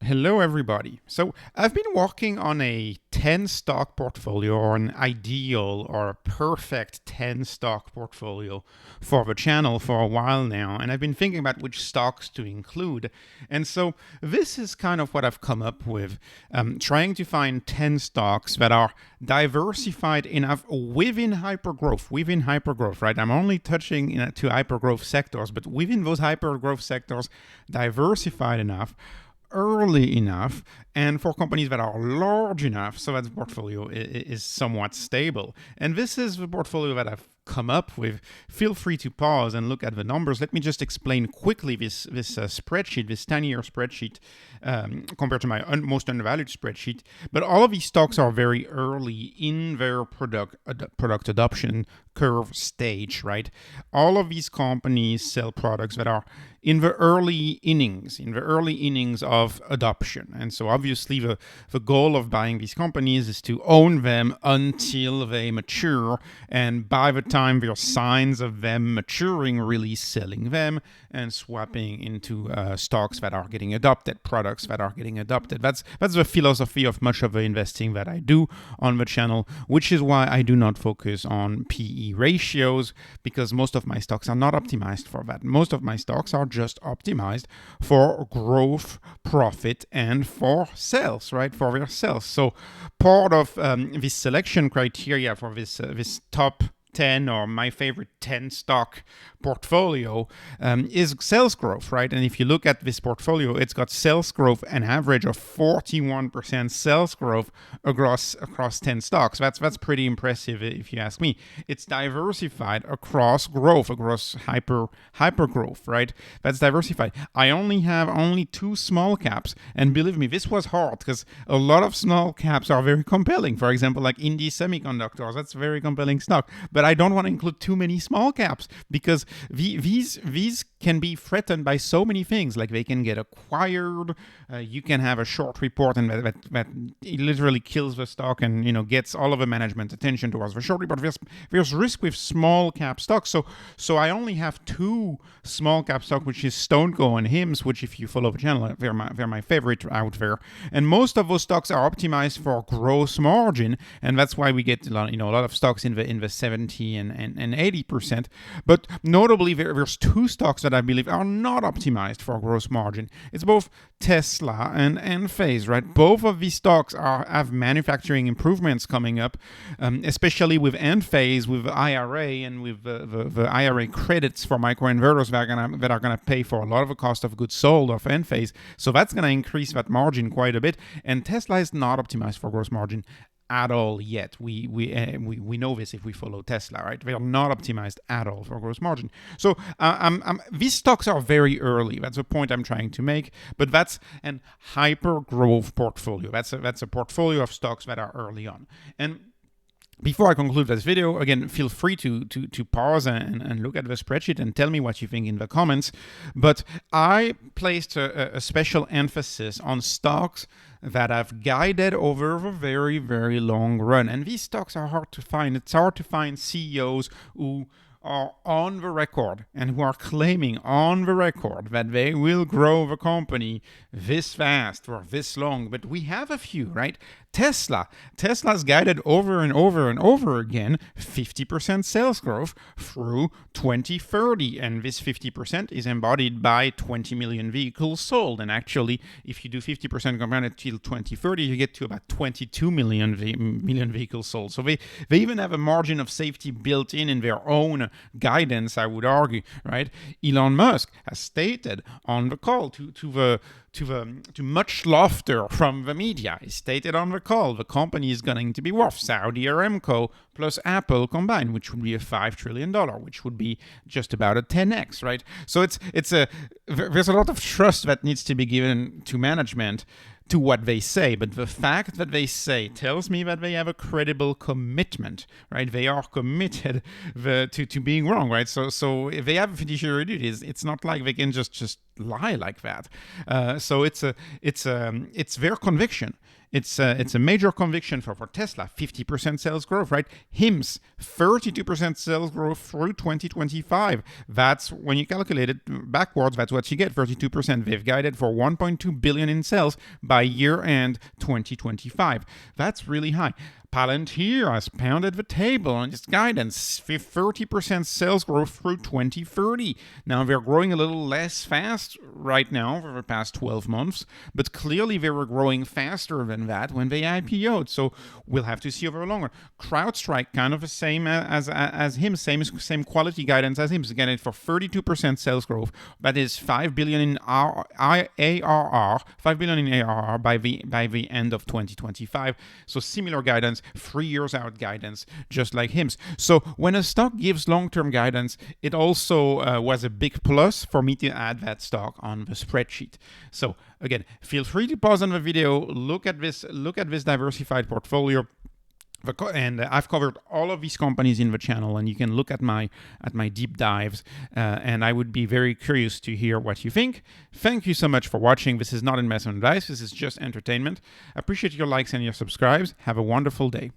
Hello, everybody. So I've been working on a 10 stock portfolio, or an ideal or a perfect 10 stock portfolio for the channel for a while now, and I've been thinking about which stocks to include. And so this is kind of what I've come up with, trying to find 10 stocks that are diversified enough within hypergrowth, right? I'm only touching to hypergrowth sectors, but within those hypergrowth sectors, diversified enough, early enough, and for companies that are large enough so that the portfolio is somewhat stable. And this is the portfolio that I've come up with. Feel free to pause and look at the numbers. Let me just explain quickly this spreadsheet, this 10-year spreadsheet, compared to my most undervalued spreadsheet. But all of these stocks are very early in their product adoption curve stage, right? All of these companies sell products that are in the early innings of adoption. And so obviously the goal of buying these companies is to own them until they mature, and by the time there are signs of them maturing, really selling them and swapping into stocks that are getting adopted, products that are getting adopted. That's the philosophy of much of the investing that I do on the channel, which is why I do not focus on PE ratios, because most of my stocks are not optimized for that. Most of my stocks are just optimized for growth, profit, and for sales, right? For their sales. So part of this selection criteria for this top 10, or my favorite 10 stock portfolio, is sales growth, right? And if you look at this portfolio, it's got sales growth, an average of 41% sales growth across 10 stocks. That's pretty impressive if you ask me. It's diversified across growth, across hyper growth, right? That's diversified. I only have two small caps, and believe me, this was hard because a lot of small caps are very compelling. For example, like Indie Semiconductors, that's a very compelling stock. But I don't want to include too many small caps, because these can be threatened by so many things. Like they can get acquired, you can have a short report and that literally kills the stock and gets all of the management attention towards the short report. There's risk with small cap stocks. So I only have two small cap stocks, which is StoneCo and HIMS, which, if you follow the channel, they're my favorite out there. And most of those stocks are optimized for gross margin, and that's why we get a lot of stocks in the 70 and 80%. But notably, there's two stocks that I believe are not optimized for gross margin. It's both Tesla and Enphase, right? Both of these stocks have manufacturing improvements coming up, especially with Enphase, with the IRA, and with the IRA credits for microinverters that are gonna pay for a lot of the cost of goods sold of Enphase. So that's gonna increase that margin quite a bit. And Tesla is not optimized for gross margin at all yet. We know this if we follow Tesla, right? They are not optimized at all for gross margin. So these stocks are very early. That's the point I'm trying to make. But that's an hyper growth portfolio. That's a portfolio of stocks that are early on. And before I conclude this video, again, feel free to pause and look at the spreadsheet and tell me what you think in the comments. But I placed a special emphasis on stocks that have guided over a very, very long run. And these stocks are hard to find. It's hard to find CEOs who are on the record and who are claiming on the record that they will grow the company this fast for this long. But we have a few, right? Tesla's guided over and over and over again 50% sales growth through 2030, and this 50% is embodied by 20 million vehicles sold. And actually, if you do 50% compounded till 2030, you get to about 22 million vehicles sold. So they even have a margin of safety built in their own guidance, I would argue, right? Elon Musk has stated on the call to much laughter from the media. He stated on the call the company is going to be worth Saudi Aramco plus Apple combined, which would be a $5 trillion, which would be just about a 10x, right? So there's a lot of trust that needs to be given to management to what they say, but the fact that they say tells me that they have a credible commitment, right? They are committed to being wrong, right? So if they have a fiduciary duties, it's not like they can just lie like that. So it's their conviction. It's a major conviction for Tesla. 50% sales growth, right? HIMS, 32% sales growth through 2025. That's when you calculate it backwards, that's what you get, 32%. They've guided for 1.2 billion in sales by year end 2025. That's really high. Palantir has pounded the table on its guidance, 30% sales growth through 2030. Now, they're growing a little less fast right now for the past 12 months, but clearly they were growing faster than that when they IPO'd, so we'll have to see over longer. CrowdStrike, kind of the same as him, same quality guidance as him, again for 32% sales growth. That is 5 billion in ARR, 5 billion in ARR by the end of 2025. So similar guidance. 3 years out guidance, just like HIMS. So when a stock gives long-term guidance, it also was a big plus for me to add that stock on the spreadsheet. So again, feel free to pause on the video, look at this diversified portfolio. And I've covered all of these companies in the channel, and you can look at my deep dives, and I would be very curious to hear what you think. Thank you so much for watching. This is not investment advice. This is just entertainment. I appreciate your likes and your subscribes. Have a wonderful day.